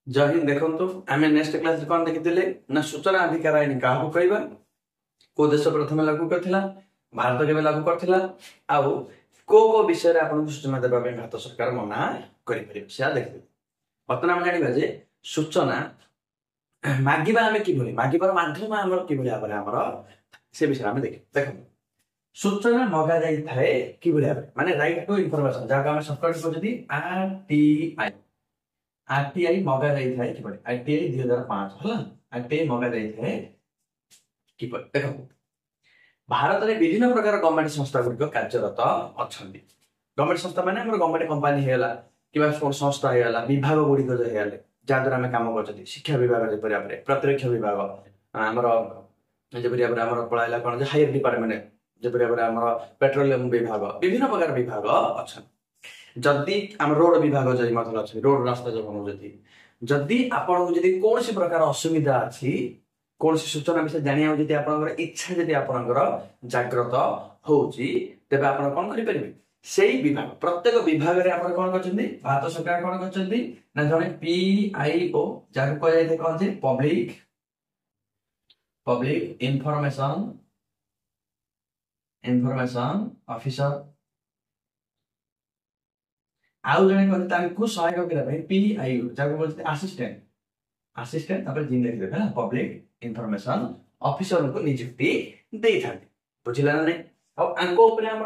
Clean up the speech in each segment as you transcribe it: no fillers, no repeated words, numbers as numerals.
जय हिंद। देखो आम नेक्स्ट क्लास कौन देखी ना सूचना अधिकार आईन क्या कहवा को देश प्रथम लागू करथिला भारत केबे लागू करथिला आउ को विषय रे आपन सूचना देबा पे भारत सरकार मना करि परिबे से देखि बर्तमान हम जानिबा जे सूचना मागिबा हमें कि भली मागिबार माध्यम हमर कि भली आबरे हमर से विषय हम देखो सूचना मगा जाई थाए कि भली आबरे माने राइट टू इंफॉर्मेशन जाका हम शॉर्टकट को जदी आरटीआई मगा जाई थाए कि भली आरटीआई 2005 हला आरटीआई मगा जाई थाए कि भली देखो भारत में विभिन्न प्रकार गवर्नमेंट संस्था गुड़िक कार्यरत अच्छा गवर्नमेंट संस्था माने हमर गवर्नमेंट कंपनी हेला किबा संस्था हेला विभाग गुड़िक हेले जहाँद्वारा आम कम कर शिक्षा विभाग जपरी भाव में प्रतिरक्षा विभाग आमर जपरी भाव में आमर पढ़ाला कौन हायर डिपार्टमेंट जपरी भाव में आमर पेट्रोलियम विभाग विभिन्न प्रकार विभाग अच्छा जदि आम रोड विभाग जब रोड रास्ता जो बनाऊँ जदि आपको जदि कौन प्रकार असुविधा अच्छी कौन सूचना विषय जाना जब आप इच्छा जब आप जागृत होची तेज आप कौन करेंगे से विभाग प्रत्येक विभाग में आप कौन कर भारत सरकार कौन कर जड़े पीआईओ जहाँ कह कौन पब्लिक पब्लिक इंफॉर्मेशन ऑफिसर आउ जड़े सहायक करने पीआईओ जहाँ बोलते असिस्टेंट असिस्टेंट जिन देखिए पब्लिक इंफॉर्मेशन ऑफिसर को नियुक्ति दे था बुझिला ना नहीं आम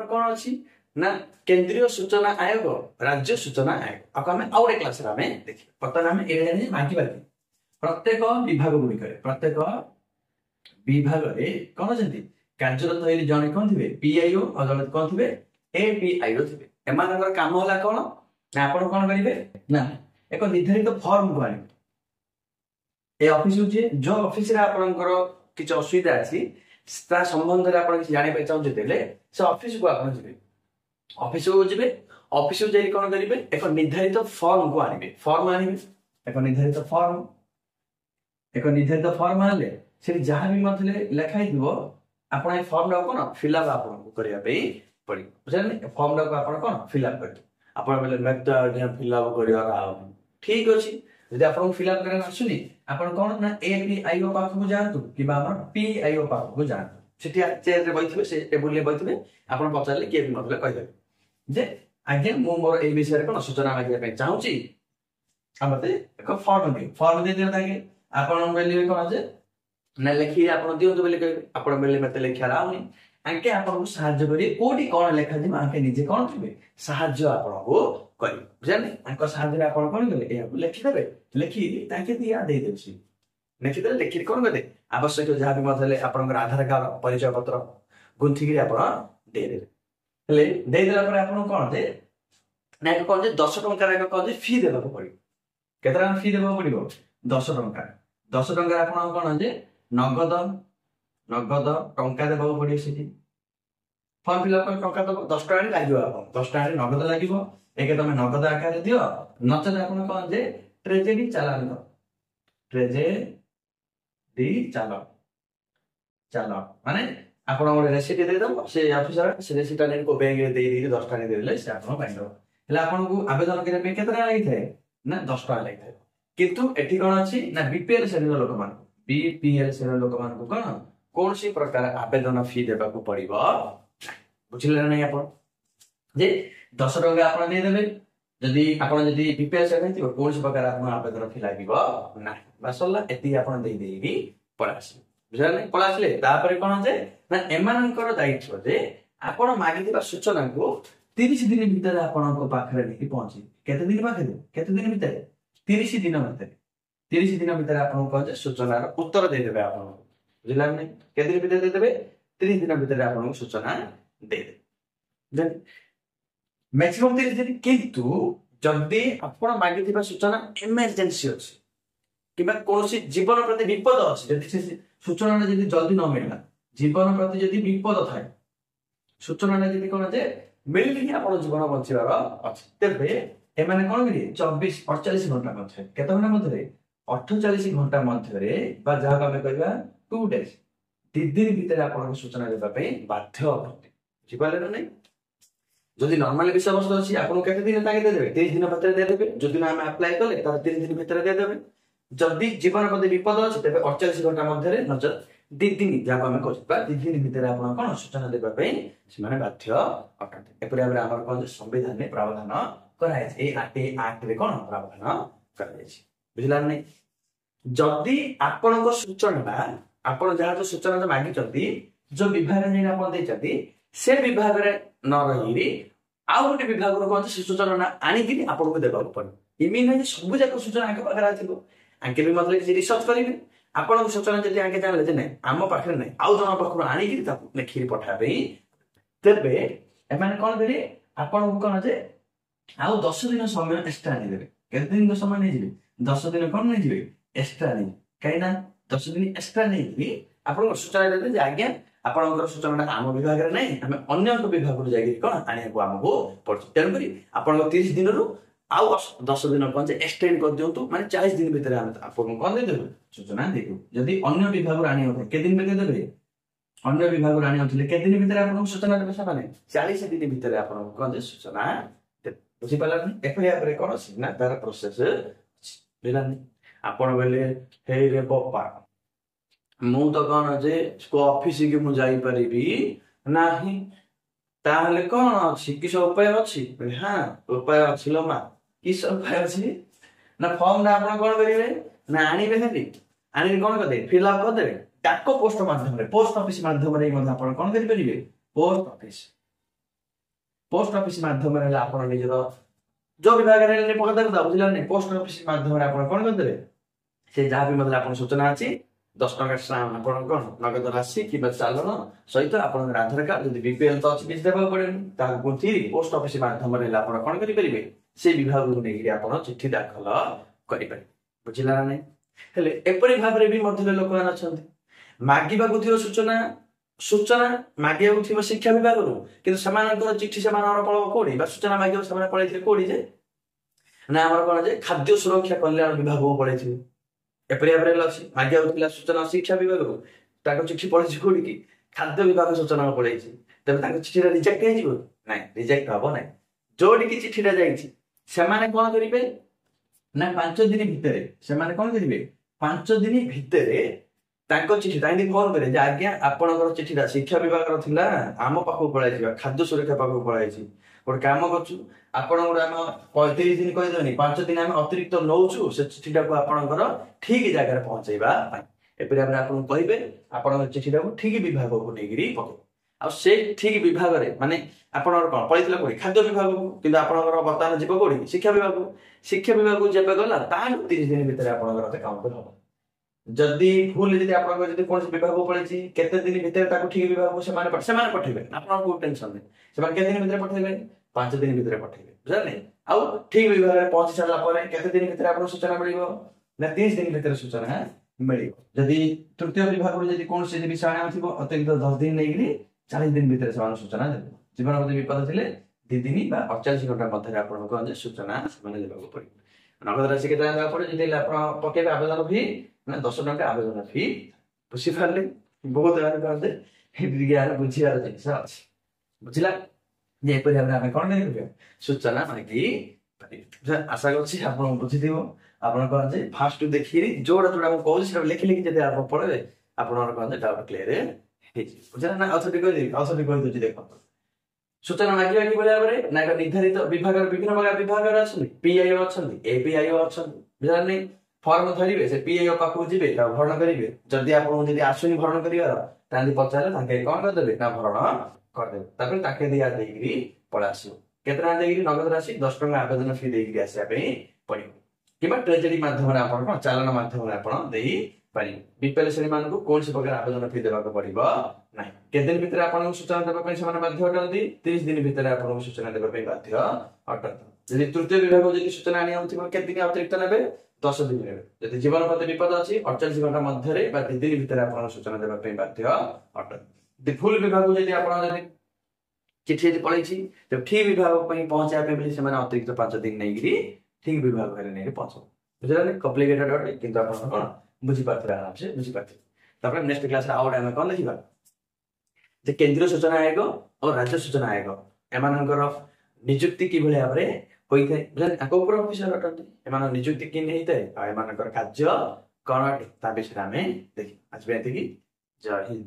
कौन अच्छी ना केंद्रीय सूचना आयोग राज्य सूचना आयोग आपको आम आउ क्लास देखिए बर्तमान आम ये मांगी प्रत्येक विभाग गुड़िक प्रत्येक विभाग कौन अच्छे कार्यरत जड़े कौन थे पीआईओ और जड़े कौन थे एपीआईओ थे एम कम है कौन ना आप कौन करेंगे ना एक निर्धारित फर्म को आने ए ऑफिस होचे जो ऑफिस रे आपनकर किछ असुविधा अछि ता संबंध रे आपन किछ जानि पय चाहू जेतेले से ऑफिस को आपन जिबे ऑफिस को जिबे ऑफिस को जाई कोन करिवे एक निर्धारित फॉर्म को आनिबे एक निर्धारित फॉर्म आले से जहां भी मतलब लिखाई दिबो आपन ए फॉर्म रा कोन फिल अप आपन को करिया पे पड़ी बुझले फॉर्म रा को आपन कोन फिल अप कर आपन बोले मैं फिल अप करिया ठीक अछि यदि आप फिलअप करना आसुनी आपन कौन ना एपीआईओ पाखक जातु कि पीआईओ पाखक जातु चेयर रे बैठे से टेबुल रे बैठे आपन पचारे किए भी मतलब कहि जे आज्ञा मु मोर ए विषय कोन सूचना मागिया पे चाहूची हमते एक फॉर्म दे देता के आपन बेली कोन जे ना लिखि आपन दियो तो बेली कहबे आपन बेली मते लिखा राउनी आके आपन सहायता करी कोठी कोन लेखा जे आके निजे कोन करबे सहायता आपन को करी बुझानी आंको सहायता आपन कोन करले ए लिखि देबे लिखि ताके दिया दे देछि लिखि दे लिखि कोन करदे आवश्यक जहाँ भी मतलब आपन आधार कार्ड परिचय पत्र गुंथि के आपन दे देबे ले दे देला पर आपन कोन दे ना कोन जे 10 टंका रे कोन जे फी देबा पड़ी केतरा फी देबा पड़िबो 10 टंका आपन कोन जे नगद टंका देबा पड़ी सेठी फॉर्म फिल अप टंका तो 10 टका लागियो आपन 10 टका नगद लागियो एक तमे नगद आकार दियो नचले आपन कोन जे ट्रेजेडी चालान दो ट्रेजेडी चालान माने आपन मोर रेसिट दे दम से ऑफिसर से रेसिट ने को बैंक रे दे 10 टका दे देले से आपन पाइलो हला आपन को आवेदन करे पे केतना लागि थाए ना 10 टका लागि थाए किंतु एठी कोन अछि ना बीपीएल श्रेणी लोक मान बीपीएल श्रेणी लोक मान को कोन सी प्रकार आवेदन फी देबा को पड़िबो बुझिले नै आपन जे 10 टका आपन दे देबे जदि आपन जदि बीपीएल श्रेणी थियो कोन सी प्रकार आपन आवेदन फी लागिबो ना बसला एति आपन दे देबी पळासी बुझले पळासले तापर कोन जे ना एमानकर दायित्व जे आपन मागिदिबा सूचना को 30 दिन भीतर आपन को पाखरे नेकी पहुंची केते दिन पाखरे केते दिन भीतर 30 दिन भीतर आपन को जे सूचना उत्तर दे देबे आपन बुझला नै केते दिन भीतर दे देबे 30 दिन भीतर आपन को सूचना दे दे मैक्सिमम 30 दिन किंतु जदि आपण मागिथिबा सूचना इमरजेंसी अछि किबा कोनोसी जीवन प्रति विपद अछि जदि सूचना जदि जल्दी न मिलला जीवन प्रति जदि विपद थाए सूचना जदि कोन जे मिलली आपण जीवन बंचिबार अछि तेबे एमाने कोन करी 24-48 घंटा मध्ये केते घंटा मध्ये 48 घंटा मध्ये बा जहा हम कहबा 2 डेज 2 दिन भीतर आपण सूचना देबा पे बाध्य होते बुझिपाले नै जदि नॉर्मल विषय वस्तु अच्छी आपको केते दिन ताके देबे 30 दिन भीतर दे देबे जदि ना हम अप्लाई कले तार 30 दिन भीतर दे देबे जदि जीवन प्रति विपद अछि तबे 48 घंटा मध्ये नजर 2 दिन जाको हम कहबा 2 दिन भीतर आपण कोन सूचना देबा पई सिमाने बाध्य अटते एपरि हमर हमर कोन संविधान में प्रावधान कराय छै ए एक्ट रे कोन प्रावधान कराय छै बुझला नै जदि आपण को सूचना आपण जहा जो सूचना मांगी चंती जो विभाग ने आपण दे चंती से विभाग रे न रही आउ गोटे विभाग रो कोन सूचना आनी कि आपण को देबा पड़े इमी नै सब जाक सूचना आके पाखरा थिबो आके भी मतलब कि रिसर्च करिवे आपण को सूचना जदि आके जानले जे नै हम पाखरे नै आउ जन पाखरो आनी कि ता लेखिरि पठाबे तबे एमाने कोन करी आपण को कोन जे आउ 10 दिन समय एक्स्ट्रा नै देबे केते दिन समय नै जिबे 10 दिन कोन नै जिबे एक्स्ट्रा नै काइना 10 दिन एक्स्ट्रा नै जिबे आपण को सूचना देबे जे आज्ञा आपणकर सूचना आम विभाग रे नै हम अन्य एक विभाग रो जाई कोन आने को हमको पड़छ तेन करी आपण 30 दिन रो आउ 10 दिन कोन जे एक्सटेंड कर दियंतु माने 40 दिन भीतर हम आपण कोन दे देबे सूचना देबो यदि अन्य विभाग रो आनी होते के दिन भीतर देबे अन्य विभाग रो आनी होतले के दिन भीतर आपण सूचना देबे से माने 40 दिन भीतर आपण कोन जे सूचना बुझी पाला नै एफआईआर रे कोन सिग्ना तार प्रोसेस बेलानी आपण बेले हे रे बप्पा मु तो कौन जे को ऑफिस के मु जाई परिबी नाही ताहले कौन अछि किस उपाय अछि हां उपाय अछि लो मा किस उपाय अछि ना फॉर्म ना आपण कोन करिवे ना आनिबे हेली आनि कोन कर दे फिल अप कर दे डाक पोस्ट माध्यम रे पोस्ट ऑफिस माध्यम रे मध आपण कोन करि परिबे पोस्ट ऑफिस माध्यम रे आपण निजरो जो विभाग रे ने पकड़ दे बुझला नै पोस्ट ऑफिस माध्यम रे आपण कोन कर देबे से जहा भी मतलब आपण सूचना अछि 10 टका सामान आपण कोन नगद राशि कि चालन सहित आपण आधार कार्ड जदि बीपीएल तो अछि बिज देबा पड़े ता गुंथि पोस्ट ऑफिस माध्यम रे आपण कोन करि परिबे से विभाग को नेगिरि आपण चिट्ठी दाखल करि परिबे बुझिला नै हेले एपरि भाव रे भी मध्य लोक मान अछंती मागिबा को थियो सूचना मागिबा को थियो शिक्षा विभाग रो किंतु समानकर चिट्ठी समानर पळ कोडी बा सूचना मागिबा समान पळै थे कोडी जे ना हमर कोन जे खाद्य सुरक्षा कल्याण विभाग को पळै थे एपरि भाव रे लसी मागिबा उठिला सूचना शिक्षा विभाग रो ताको चिट्ठी पळै कोडी की खाद्य विभाग सूचना पळै छि तबे ताको चिट्ठी रिजेक्ट हे जिवो नै रिजेक्ट हबो नै जोडी की चिट्ठी रा जाई छि समाने कोन करिबे ना 5 दिन भितरे समाने कोन करिबे 5 दिन भितरे ताको चिट्ठी ताइनी फोन करे जे आज्ञा आपनकर चिट्ठीटा शिक्षा विभाग रो थिला आम पाखो पळाइ छि खाद्य सुरक्षा पाखो पळाइ छि और काम करछु आपण गुडा हम 35 दिन कहि देनी 5 दिन हम अतिरिक्त नौछु से चिट्ठीटा को आपनकर ठीक जगह रे पहुंचैबा एपरि हम आपन कहिबे आपन चिट्ठीटा को ठीक विभाग को नेगिरी पके आ से ठीक विभाग रे माने आपनर कोन पळितला कोइ खाद्य विभाग को किंतु आपनकर वर्तमान जीव कोडी शिक्षा विभाग को जेबे गला ता 30 दिन भीतर आपनकर काम कर हो जदि भूल जदि आपन जदि कोन विभाग को पळै छि केते दिन भीतर ताको ठीक विभाग को से माने पठेबे आपन को टेंशन नै से माने केते दिन भीतर पठेबे 5 दिन भीतर पठेबे बुझल नै आ ठीक विभाग रे पहुंच साला परे केते दिन भीतर आपन सूचना मिलिबो ना 30 दिन भीतर सूचना मिलिबो जदि तृतीय विभाग रो जदि कोन से विषय आथिबो अतिरिक्त 10 दिन नेगिरी 40 दिन भीतर समान सूचना देबो जीवन प्रति विपद थिले 2 दिन बा 48 घंटा मध्ये आपन को जे सूचना माने देबो पड़िबो नगद राशि के दान पड़े जदि आपन पकेबे आवेदन फी ना 10 टका आवेदन फी बुझी फारले बहुत यार करदे ज्ञान बुझियार जिनिस अछि बुझिला जे परि हम कोन करिबे सूचना मागी परि आशा करछि आपन बुझि दिबो आपन कोन जे फास्ट देखिरि जोड़ा जोड़ा हम कहू से लिखि लिखि जदि आप पढबे आपन कोन जे डाउट क्लियर हे बुझला ना औषधि कोइ दोछि देखो सूचना मागिबा कि बोले बारे ना निर्धारित विभाग विभिन्न प्रकार विभाग अछि पीआईओ अछि एपीआईओ अछि बुझला नै फॉर्म धरिबे से पीआईओ पाखु जिबे ता भरण करिवे जदि आपन जदि आसुनी भरण करिवार तांदी पचारे ताके कोन कर देबे ना भरण कर देबे तापर ताके दिया देगिरी पळासु केतना देगिरी नगद राशि 10 टका आवेदन फी देगिरी आसे पे पडिबो किबा ट्रेजरी माध्यम रे आपन कोन चालन माध्यम रे आपन देई पारि बीपीएल श्रेणी मान को कोन से प्रकार आवेदन फी देबा को पडिबो नै के दिन भीतर आपन सूचना देबा पे समान बाध्य अटंती 30 दिन भीतर आपन सूचना देबा पे बाध्य अटंती जदि तृतीय विभाग जदि सूचना आनी होतिबो के दिन अतिरिक्त नेबे 10 दिन नेबे जदि जीवन प्रति विपद अछि 48 घंटा मध्ये रे बा 2 दिन भीतर आपन सूचना देबा पे बाध्य अटंती दि फुल विभाग जदि आपन जदि चिट्ठी जदि पळै छि त ठीक विभाग पे पहुंचा पे बोली समान अतिरिक्त 5 दिन नेगिरी ठीक विभाग रे नै पहुंचो बुझला नै कॉम्प्लिकेटेड अटे किंतु आपन कोन बुझी पाथरा आराम से बुझी पाथे तापर नेक्स्ट क्लास रे आउट हम कोन लिखिबा जे केंद्रीय सूचना आयोग और राज्य सूचना आयोग एमानकर ନିଯୁକ୍ତି କିଭଳି ଭାବରେ ହୋଇଥାଏ ତାଙ୍କ ଉପରେ ଅଫିସର ଅଟନ୍ତି ଏମାନଙ୍କ ନିଯୁକ୍ତି କେମିତି ହେଇଥାଏ ଆଉ ଏମାନଙ୍କର କାର୍ଯ୍ୟ କଣ ଅଟେ ତା ବିଷୟରେ ଆମେ ଦେଖିବା ଆଜି ପାଇଁ ଏତିକି ଜୟ ହିନ୍ଦ।